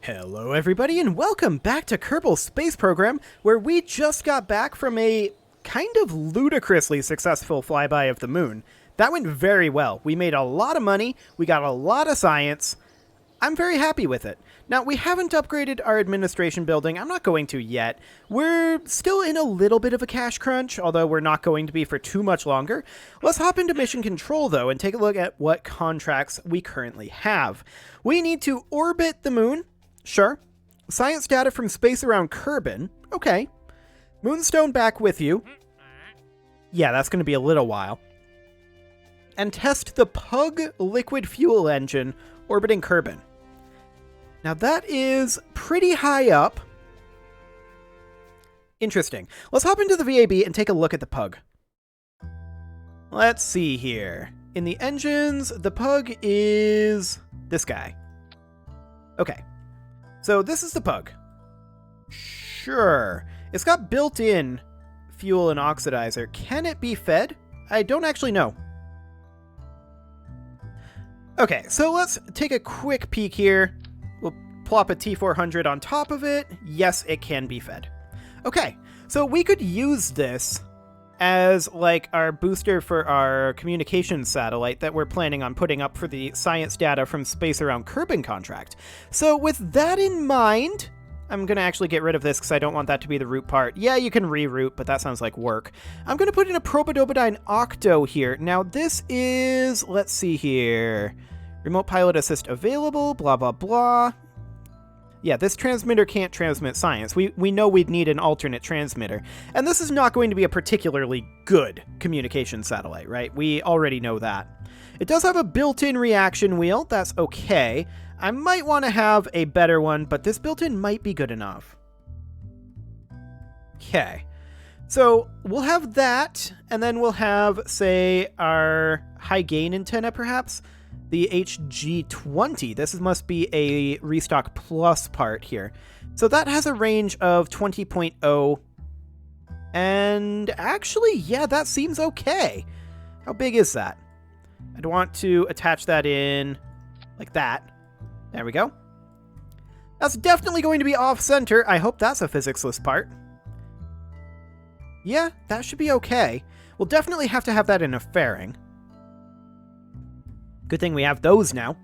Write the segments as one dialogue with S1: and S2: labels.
S1: Hello everybody and welcome back to Kerbal Space Program, where we just got back from a kind of ludicrously successful flyby of the moon. That went very well. We made a lot of money, we got a lot of science. I'm very happy with it. Now, we haven't upgraded our administration building. I'm not going to yet. We're still in a little bit of a cash crunch, although we're not going to be for too much longer. Let's hop into mission control, though, and take a look at what contracts we currently have. We need to orbit the moon. Sure. Science data from space around Kerbin. Okay. Moonstone back with you. Yeah, that's going to be a little while. And test the Pug liquid fuel engine orbiting Kerbin. Now that is pretty high up. Interesting. Let's hop into the VAB and take a look at the Pug. Let's see here. In the engines, the Pug is this guy. Okay. So this is the Pug. Sure. It's got built-in fuel and oxidizer. Can it be fed? I don't actually know. Okay, so let's take a quick peek here. We'll plop a T400 on top of it. Yes, it can be fed. Okay, so we could use this as like our booster for our communications satellite that we're planning on putting up for the science data from space around Kerbin contract. So with that in mind, I'm going to actually get rid of this because I don't want that to be the root part. Yeah, you can reroute, but that sounds like work. I'm going to put in a Probodobodyne Octo here. Now this is, let's see here, remote pilot assist available, blah, blah, blah. Yeah, this transmitter can't transmit science. We know we'd need an alternate transmitter. And this is not going to be a particularly good communication satellite, right? We already know that. It does have a built-in reaction wheel. That's okay. I might want to have a better one, but this built-in might be good enough. Okay. So we'll have that, and then we'll have, say, our high-gain antenna, perhaps. The HG20. This must be a Restock Plus part here. So that has a range of 20.0. And actually, yeah, that seems okay. How big is that? I'd want to attach that in like that. There we go. That's definitely going to be off-center. I hope that's a physics-less part. Yeah, that should be okay. We'll definitely have to have that in a fairing. Good thing we have those now.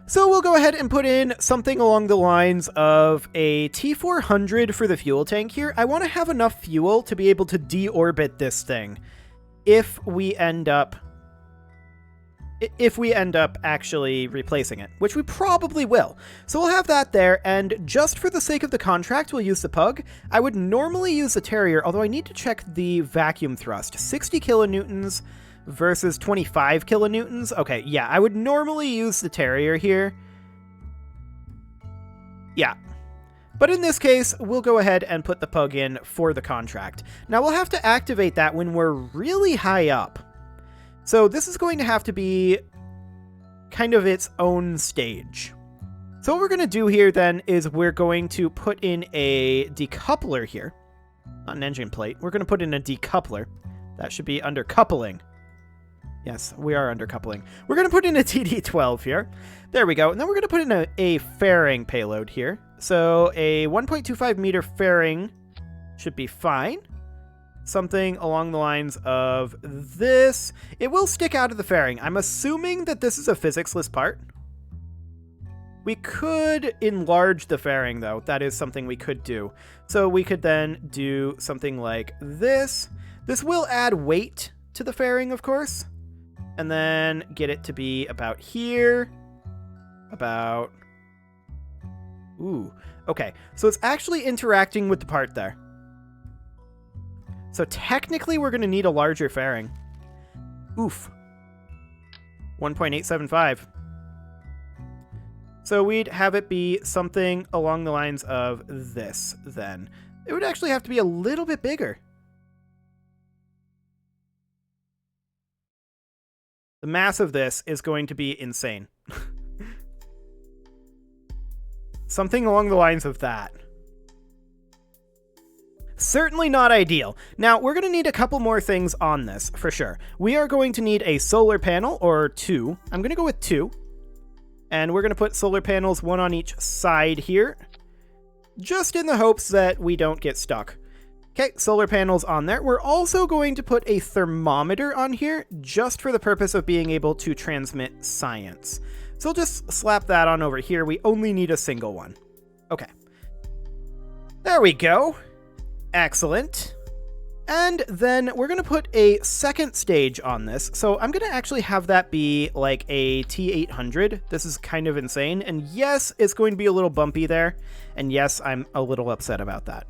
S1: So we'll go ahead and put in something along the lines of a T400 for the fuel tank here. I want to have enough fuel to be able to deorbit this thing if we end up actually replacing it, which we probably will. So we'll have that there, and just for the sake of the contract, we'll use the Pug. I would normally use the Terrier, although I need to check the vacuum thrust. 60 kilonewtons versus 25 kilonewtons. Okay, yeah, I would normally use the Terrier here. Yeah. But in this case, we'll go ahead and put the Pug in for the contract. Now, we'll have to activate that when we're really high up. So this is going to have to be kind of its own stage. So what we're going to do here then is we're going to put in a decoupler here. Not an engine plate. We're going to put in a decoupler. That should be under coupling. Yes, we are under coupling. We're going to put in a TD12 here. There we go. And then we're going to put in a fairing payload here. So a 1.25 meter fairing should be fine. Something along the lines of this. It will stick out of the fairing. I'm assuming that this is a physics-less part. We could enlarge the fairing, though. That is something we could do. So we could then do something like this. This will add weight to the fairing, of course. And then get it to be about here. About... Ooh. Okay, so it's actually interacting with the part there. So technically, we're going to need a larger fairing. Oof. 1.875. So we'd have it be something along the lines of this, then. It would actually have to be a little bit bigger. The mass of this is going to be insane. Something along the lines of that. Certainly not ideal. Now, we're going to need a couple more things on this, for sure. We are going to need a solar panel, or two. I'm going to go with two. And we're going to put solar panels, one on each side here. just in the hopes that we don't get stuck. Okay, solar panels on there. We're also going to put a thermometer on here just for the purpose of being able to transmit science. So we'll just slap that on over here. We only need a single one. Okay. There we go. Excellent. And then we're going to put a second stage on this. So I'm going to actually have that be like a T800. This is kind of insane. And yes, it's going to be a little bumpy there. And yes, I'm a little upset about that.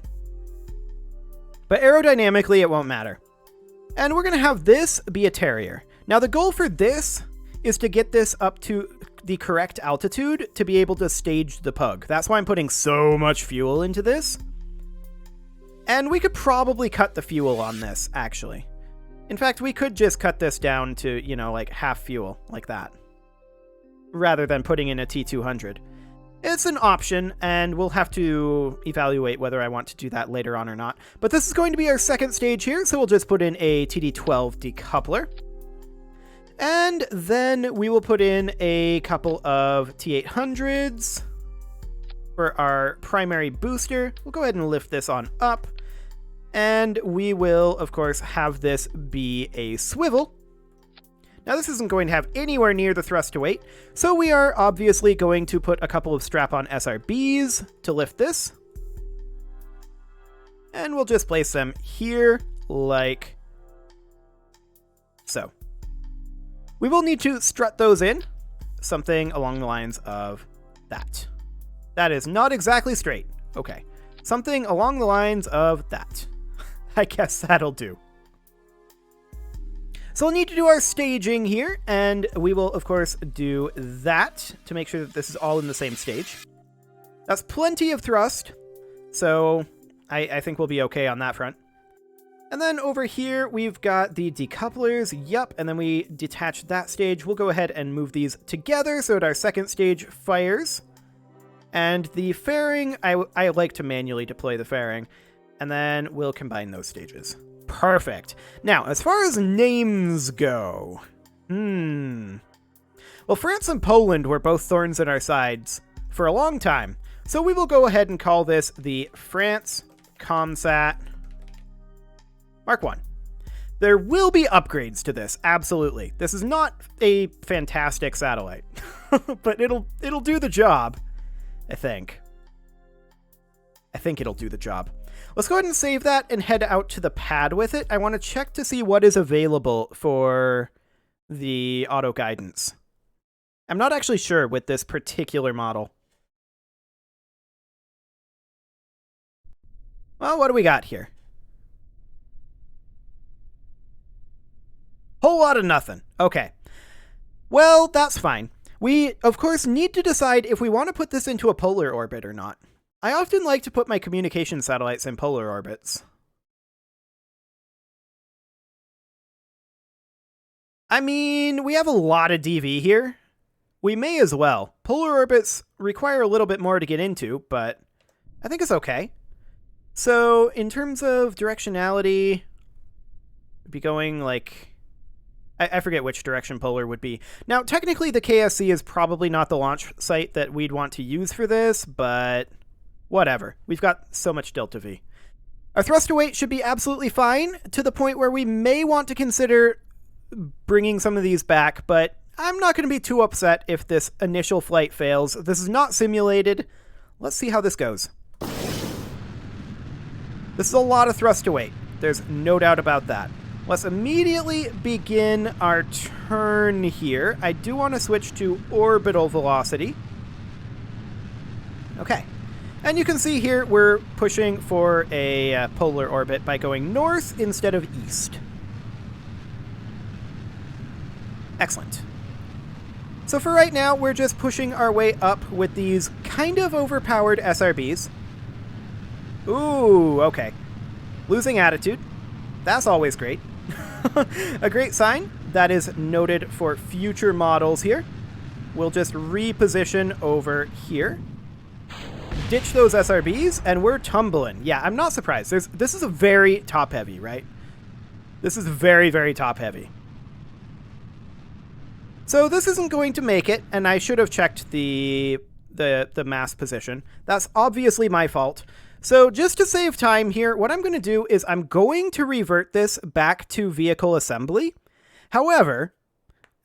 S1: But aerodynamically, it won't matter. And we're going to have this be a Terrier. Now, the goal for this is to get this up to the correct altitude to be able to stage the Pug. That's why I'm putting so much fuel into this. And we could probably cut the fuel on this, actually. In fact, we could just cut this down to, you know, like half fuel, like that. Rather than putting in a T200. It's an option, and we'll have to evaluate whether I want to do that later on or not. But this is going to be our second stage here, so we'll just put in a TD12 decoupler. And then we will put in a couple of T800s for our primary booster. We'll go ahead and lift this on up. And we will, of course, have this be a swivel. Now, this isn't going to have anywhere near the thrust to weight, so we are obviously going to put a couple of strap-on SRBs to lift this. And we'll just place them here, like so. We will need to strut those in, something along the lines of that. That is not exactly straight. Okay, something along the lines of that. I guess that'll do. So we'll need to do our staging here, and we will, of course, do that to make sure that this is all in the same stage. That's plenty of thrust, so I think we'll be okay on that front. And then over here, we've got the decouplers, yep, and then we detach that stage. We'll go ahead and move these together so that our second stage fires. And the fairing, I like to manually deploy the fairing, and then we'll combine those stages. Perfect. Now, as far as names go, well, France and Poland were both thorns in our sides for a long time, so we will go ahead and call this the France ComSat Mark 1. There will be upgrades to this, absolutely. This is not a fantastic satellite, but it'll do the job, I think. I think it'll do the job. Let's go ahead and save that and head out to the pad with it. I want to check to see what is available for the auto guidance. I'm not actually sure with this particular model. Well, what do we got here? Whole lot of nothing. Okay. Well, that's fine. We, of course, need to decide if we want to put this into a polar orbit or not. I often like to put my communication satellites in polar orbits. I mean, we have a lot of DV here. We may as well. Polar orbits require a little bit more to get into, but I think it's okay. So, in terms of directionality, we'd be going like... I forget which direction polar would be. Now, technically, the KSC is probably not the launch site that we'd want to use for this, but whatever. We've got so much delta V. Our thrust to weight should be absolutely fine, to the point where we may want to consider bringing some of these back, but I'm not going to be too upset if this initial flight fails. This is not simulated. Let's see how this goes. This is a lot of thrust to weight. There's no doubt about that. Let's immediately begin our turn here. I do want to switch to orbital velocity. Okay. And you can see here we're pushing for a polar orbit by going north instead of east. Excellent. So for right now, we're just pushing our way up with these kind of overpowered SRBs. Ooh, okay. Losing attitude. That's always great. A great sign. That is noted for future models here. We'll just reposition over here. Ditch those SRBs, and we're tumbling. Yeah, I'm not surprised. This is a very top-heavy, right? This is very, very top-heavy. So this isn't going to make it, and I should have checked the the mast position. That's obviously my fault. So just to save time here, what I'm going to do is I'm going to revert this back to vehicle assembly. However,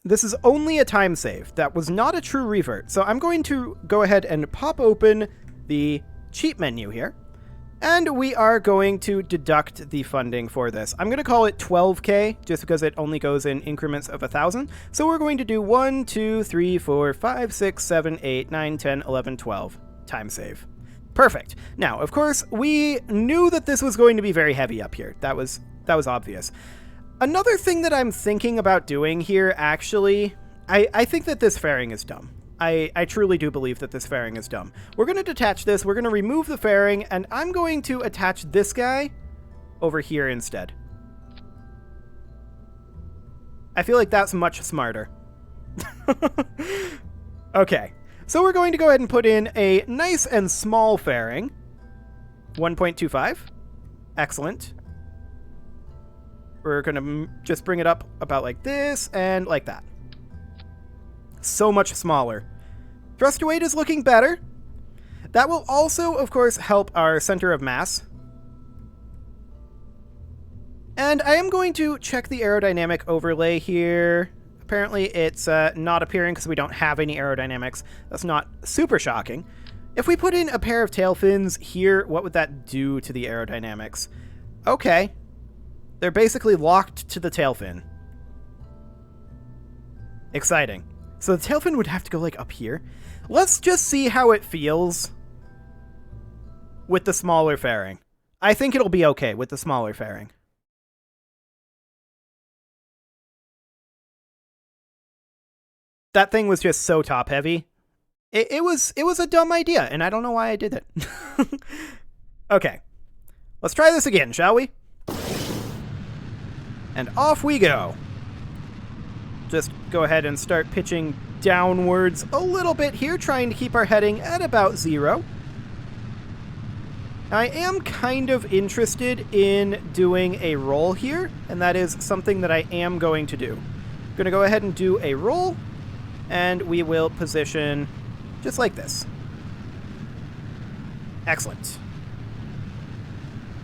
S1: this is only a time save. That was not a true revert. So I'm going to go ahead and pop open the cheat menu here. And we are going to deduct the funding for this. I'm going to call it 12K just because it only goes in increments of 1,000. So we're going to do 1, 2, 3, 4, 5, 6, 7, 8, 9, 10, 11, 12. Time save. Perfect. Now, of course, we knew that this was going to be very heavy up here. That was obvious. Another thing that I'm thinking about doing here, actually, I think that this fairing is dumb. I truly do believe that this fairing is dumb. We're going to detach this, we're going to remove the fairing, and I'm going to attach this guy over here instead. I feel like that's much smarter. Okay, so we're going to go ahead and put in a nice and small fairing. 1.25. Excellent. We're going to just bring it up about like this and like that. So much smaller. Thrust to weight is looking better. That will also, of course, help our center of mass. And I am going to check the aerodynamic overlay here. Apparently it's not appearing because we don't have any aerodynamics. That's not super shocking. If we put in a pair of tail fins here, what would that do to the aerodynamics? Okay. They're basically locked to the tail fin. Exciting. So the tail fin would have to go, like, up here. Let's just see how it feels with the smaller fairing. I think it'll be okay with the smaller fairing. That thing was just so top-heavy. It was a dumb idea, and I don't know why I did it. Okay. Let's try this again, shall we? And off we go. Just go ahead and start pitching downwards a little bit here, trying to keep our heading at about 0. I am kind of interested in doing a roll here, and that is something that I am going to do. I'm going to go ahead and do a roll, and we will position just like this. Excellent.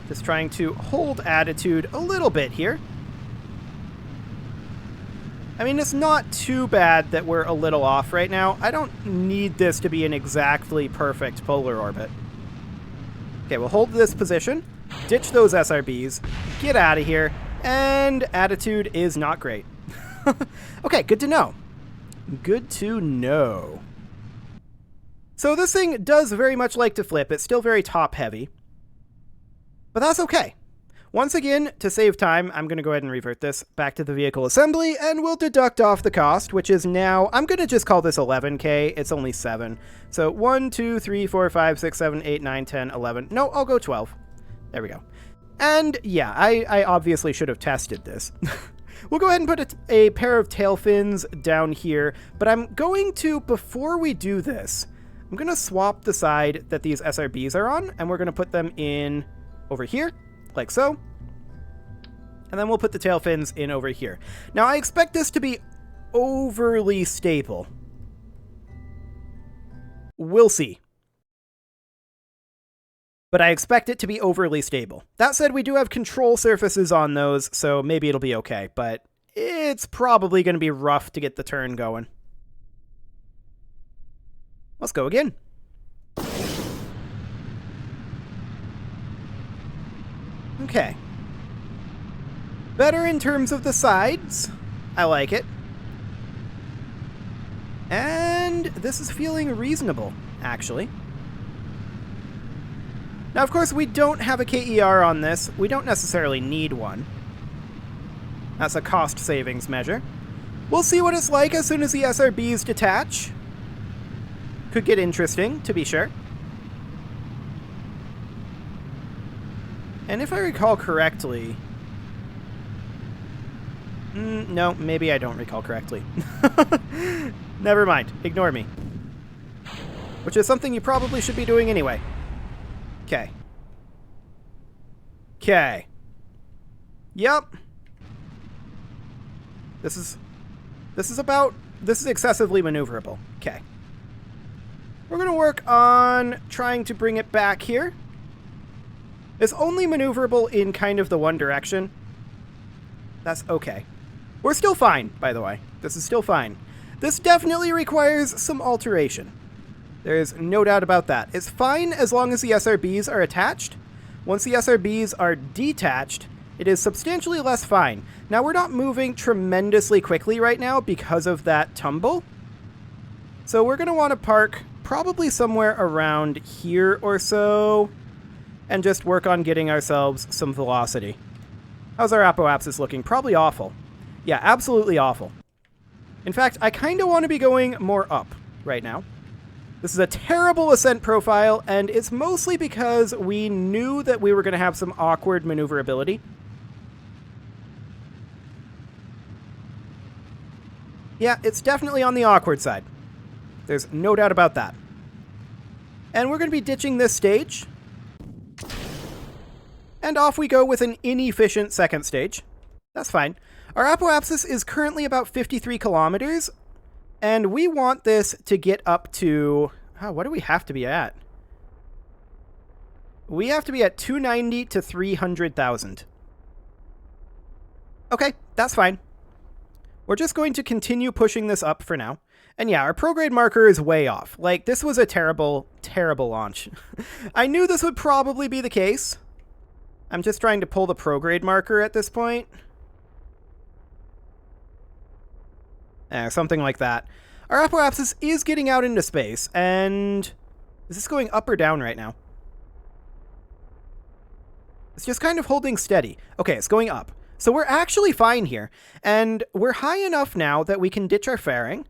S1: Just trying to hold attitude a little bit here. I mean, it's not too bad that we're a little off right now. I don't need this to be an exactly perfect polar orbit. Okay, we'll hold this position, ditch those SRBs, get out of here, and attitude is not great. Okay, good to know. Good to know. So this thing does very much like to flip. It's still very top-heavy. But that's okay. Once again, to save time, I'm going to go ahead and revert this back to the vehicle assembly, and we'll deduct off the cost, which is now, I'm going to just call this 11K. It's only 7. So 1, 2, 3, 4, 5, 6, 7, 8, 9, 10, 11. No, I'll go 12. There we go. And yeah, I obviously should have tested this. We'll go ahead and put a pair of tail fins down here, but I'm going to, before we do this, I'm going to swap the side that these SRBs are on, and we're going to put them in over here. Like so. And then we'll put the tail fins in over here. Now, I expect this to be overly stable. We'll see. But I expect it to be overly stable. That said, we do have control surfaces on those, so maybe it'll be okay. But it's probably going to be rough to get the turn going. Let's go again. Okay. Better in terms of the sides. I like it. And this is feeling reasonable, actually. Now, of course, we don't have a KER on this. We don't necessarily need one. That's a cost savings measure. We'll see what it's like as soon as the SRBs detach. Could get interesting, to be sure. And if I recall correctly... no, maybe I don't recall correctly. Never mind. Ignore me. Which is something you probably should be doing anyway. Okay. Okay. Yep. This is excessively maneuverable. Okay. We're going to work on trying to bring it back here. It's only maneuverable in kind of the one direction. That's okay. We're still fine, by the way. This is still fine. This definitely requires some alteration. There's no doubt about that. It's fine as long as the SRBs are attached. Once the SRBs are detached, it is substantially less fine. Now, we're not moving tremendously quickly right now because of that tumble. So we're going to want to park probably somewhere around here or so and just work on getting ourselves some velocity. How's our apoapsis looking? Probably awful. Yeah, absolutely awful. In fact, I kind of want to be going more up right now. This is a terrible ascent profile, and it's mostly because we knew that we were going to have some awkward maneuverability. Yeah, it's definitely on the awkward side. There's no doubt about that. And we're going to be ditching this stage. And off we go with an inefficient second stage. That's fine. Our apoapsis is currently about 53 kilometers, and we want this to get up to... what do we have to be at? We have to be at 290 to 300,000. Okay, that's fine. We're just going to continue pushing this up for now. And yeah, our prograde marker is way off. Like, this was a terrible, terrible launch. I knew this would probably be the case. I'm just trying to pull the prograde marker at this point. Something like that. Our apoapsis is getting out into space, and... is this going up or down right now? It's just kind of holding steady. Okay, it's going up. So we're actually fine here, and we're high enough now that we can ditch our fairing,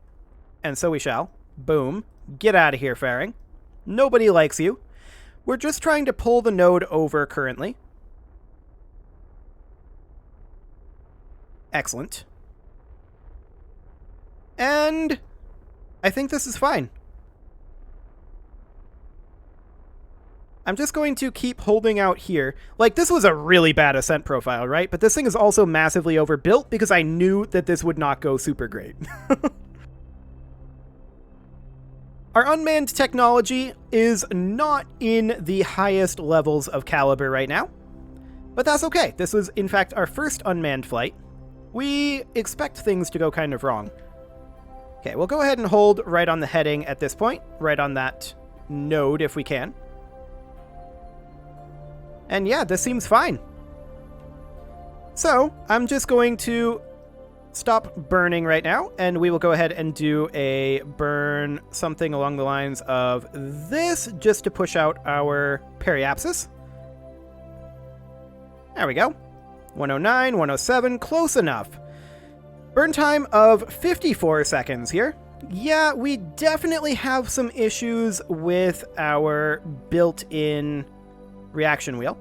S1: and so we shall. Boom. Get out of here, fairing. Nobody likes you. We're just trying to pull the node over currently. Excellent. And I think this is fine. I'm just going to keep holding out here. Like, this was a really bad ascent profile, right? But this thing is also massively overbuilt because I knew that this would not go super great. Our unmanned technology is not in the highest levels of caliber right now. But that's okay. This was, in fact, our first unmanned flight. We expect things to go kind of wrong. Okay, we'll go ahead and hold right on the heading at this point. Right on that node if we can. And yeah, this seems fine. So, I'm just going to stop burning right now, and we will go ahead and do a burn something along the lines of this, just to push out our periapsis. There we go. 109, 107, close enough. Burn time of 54 seconds here. Yeah, we definitely have some issues with our built-in reaction wheel.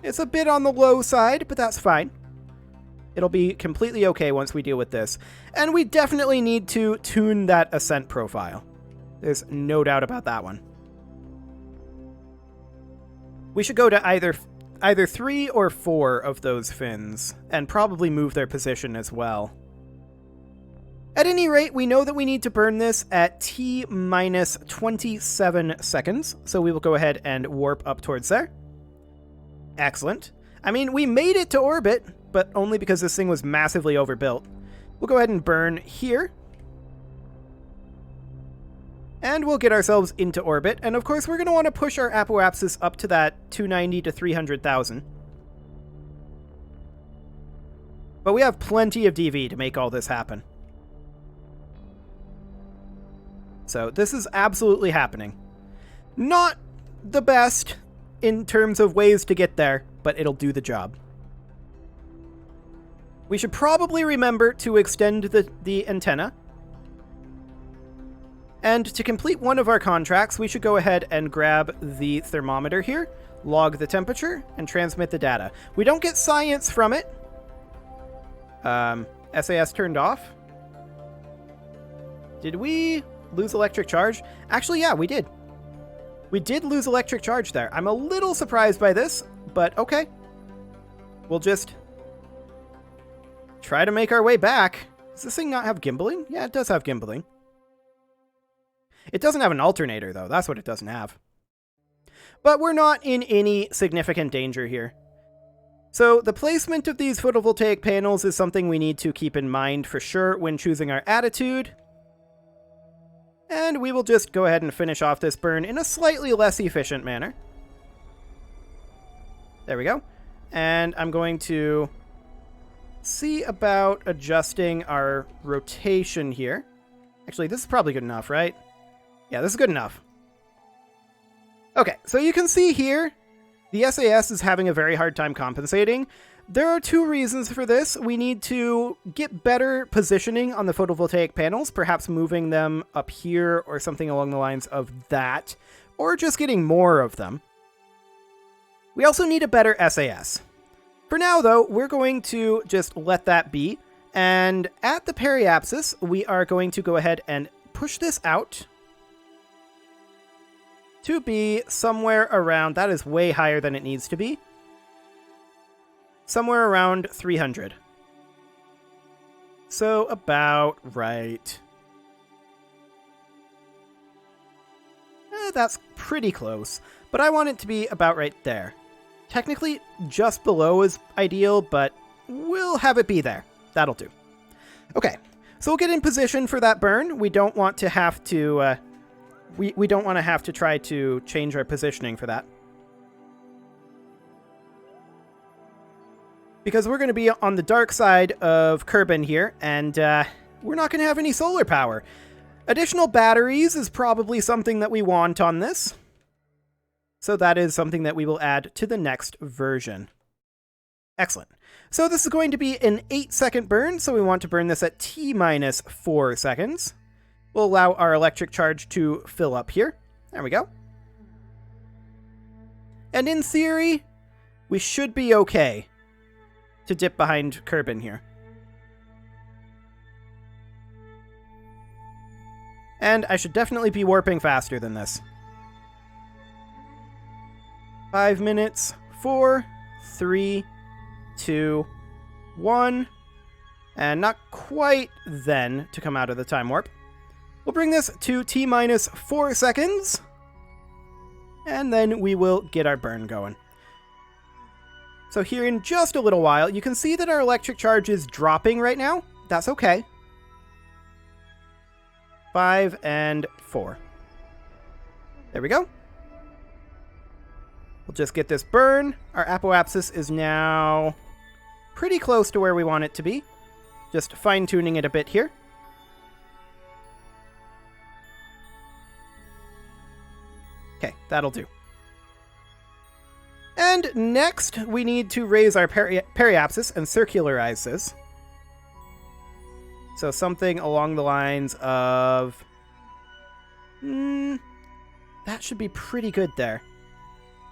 S1: It's a bit on the low side, but that's fine. It'll be completely okay once we deal with this. And we definitely need to tune that ascent profile. There's no doubt about that one. We should go to either 3 or 4 of those fins, and probably move their position as well. At any rate, we know that we need to burn this at T minus 27 seconds, so we will go ahead and warp up towards there. Excellent. I mean, we made it to orbit, but only because this thing was massively overbuilt. We'll go ahead and burn here. And we'll get ourselves into orbit, and of course we're going to want to push our apoapsis up to that 290 to 300,000. But we have plenty of DV to make all this happen. So this is absolutely happening. Not the best in terms of ways to get there, but it'll do the job. We should probably remember to extend the antenna. And to complete one of our contracts, we should go ahead and grab the thermometer here, log the temperature, and transmit the data. We don't get science from it. SAS turned off. Did we lose electric charge? Actually, yeah, we did. We did lose electric charge there. I'm a little surprised by this, but okay. We'll just try to make our way back. Does this thing not have gimbaling? Yeah, it does have gimbaling. It doesn't have an alternator, though. That's what it doesn't have. But we're not in any significant danger here. So the placement of these photovoltaic panels is something we need to keep in mind for sure when choosing our attitude. And we will just go ahead and finish off this burn in a slightly less efficient manner. There we go. And I'm going to see about adjusting our rotation here. Actually, this is probably good enough, right? Yeah, this is good enough. Okay, so you can see here, the SAS is having a very hard time compensating. There are two reasons for this. We need to get better positioning on the photovoltaic panels, perhaps moving them up here or something along the lines of that, or just getting more of them. We also need a better SAS. For now, though, we're going to just let that be, and at the periapsis, we are going to go ahead and push this out to be somewhere around, that is way higher than it needs to be, somewhere around 300. So about right. That's pretty close, but I want it to be about right there. Technically, just below is ideal, but we'll have it be there. That'll do. Okay, so we'll get in position for that burn. We don't want to have to... We don't want to have to try to change our positioning for that. Because we're going to be on the dark side of Kerbin here, and we're not going to have any solar power. Additional batteries is probably something that we want on this. So that is something that we will add to the next version. Excellent. So this is going to be an 8-second burn, so we want to burn this at T-minus 4 seconds. We'll allow our electric charge to fill up here. There we go. And in theory, we should be okay to dip behind Kerbin here. And I should definitely be warping faster than this. 5 minutes, 4, 3, 2, 1. And not quite then to come out of the time warp. We'll bring this to T-minus 4 seconds, and then we will get our burn going. So here in just a little while, you can see that our electric charge is dropping right now. That's okay. 5 and 4. There we go. We'll just get this burn. Our apoapsis is now pretty close to where we want it to be. Just fine-tuning it a bit here. Okay, that'll do. And next, we need to raise our periapsis and circularize this. So something along the lines of... that should be pretty good there.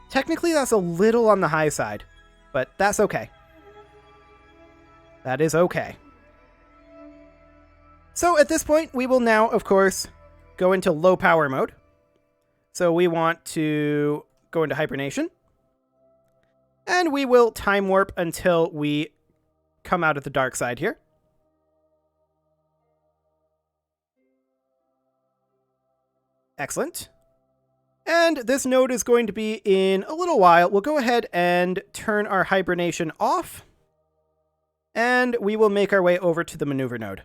S1: Technically, that's a little on the high side, but that's okay. That is okay. So at this point, we will now, of course, go into low power mode. So we want to go into hibernation. And we will time warp until we come out of the dark side here. Excellent. And this node is going to be in a little while. We'll go ahead and turn our hibernation off. And we will make our way over to the maneuver node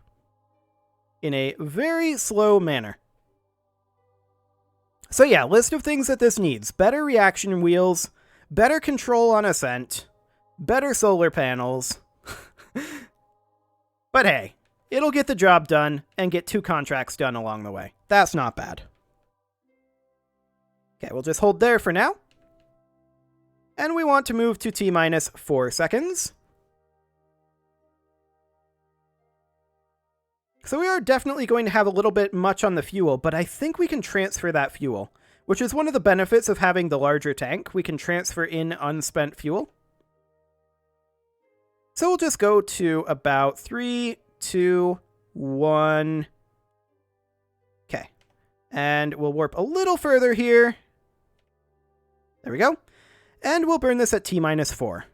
S1: in a very slow manner. So yeah, list of things that this needs. Better reaction wheels, better control on ascent, better solar panels. But hey, it'll get the job done and get 2 contracts done along the way. That's not bad. Okay, we'll just hold there for now. And we want to move to T-minus 4 seconds. So we are definitely going to have a little bit much on the fuel, but I think we can transfer that fuel, which is one of the benefits of having the larger tank. We can transfer in unspent fuel. So we'll just go to about 3, 2, 1. Okay. And we'll warp a little further here. There we go. And we'll burn this at T-minus 4.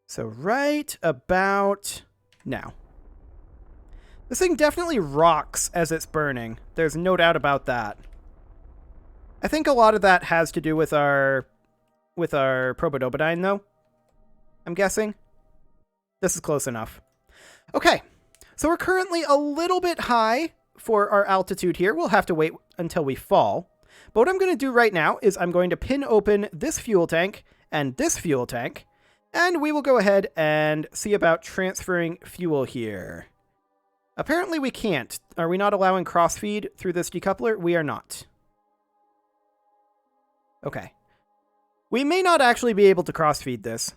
S1: So right about now. This thing definitely rocks as it's burning. There's no doubt about that. I think a lot of that has to do with our Probodobodine, though. I'm guessing. This is close enough. Okay, so we're currently a little bit high for our altitude here. We'll have to wait until we fall. But what I'm going to do right now is I'm going to pin open this fuel tank and this fuel tank, and we will go ahead and see about transferring fuel here. Apparently we can't. Are we not allowing crossfeed through this decoupler? We are not. Okay. We may not actually be able to crossfeed this.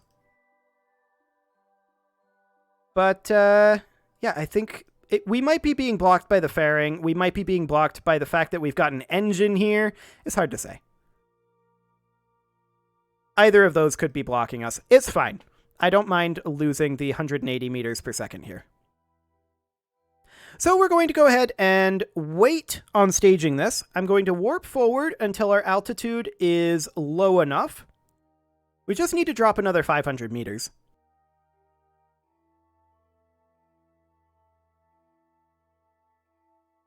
S1: But, yeah, I think we might be being blocked by the fairing. We might be being blocked by the fact that we've got an engine here. It's hard to say. Either of those could be blocking us. It's fine. I don't mind losing the 180 meters per second here. So we're going to go ahead and wait on staging this. I'm going to warp forward until our altitude is low enough. We just need to drop another 500 meters.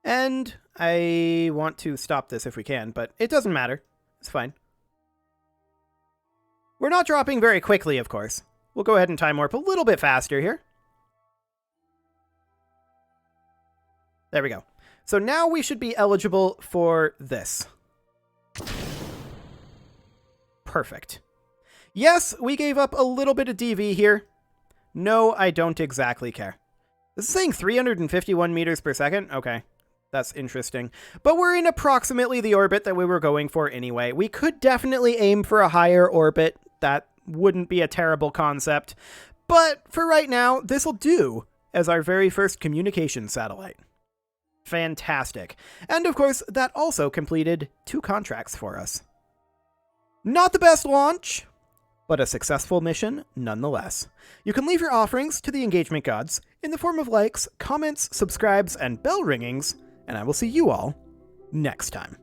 S1: And I want to stop this if we can, but it doesn't matter. It's fine. We're not dropping very quickly, of course. We'll go ahead and time warp a little bit faster here. There we go. So now we should be eligible for this. Perfect. Yes, we gave up a little bit of DV here. No, I don't exactly care. This is saying 351 meters per second? Okay. That's interesting. But we're in approximately the orbit that we were going for anyway. We could definitely aim for a higher orbit. That wouldn't be a terrible concept. But for right now, this'll do as our very first communication satellite. Fantastic. And of course, that also completed 2 contracts for us. Not the best launch, but a successful mission nonetheless. You can leave your offerings to the engagement gods in the form of likes, comments, subscribes, and bell ringings, and I will see you all next time.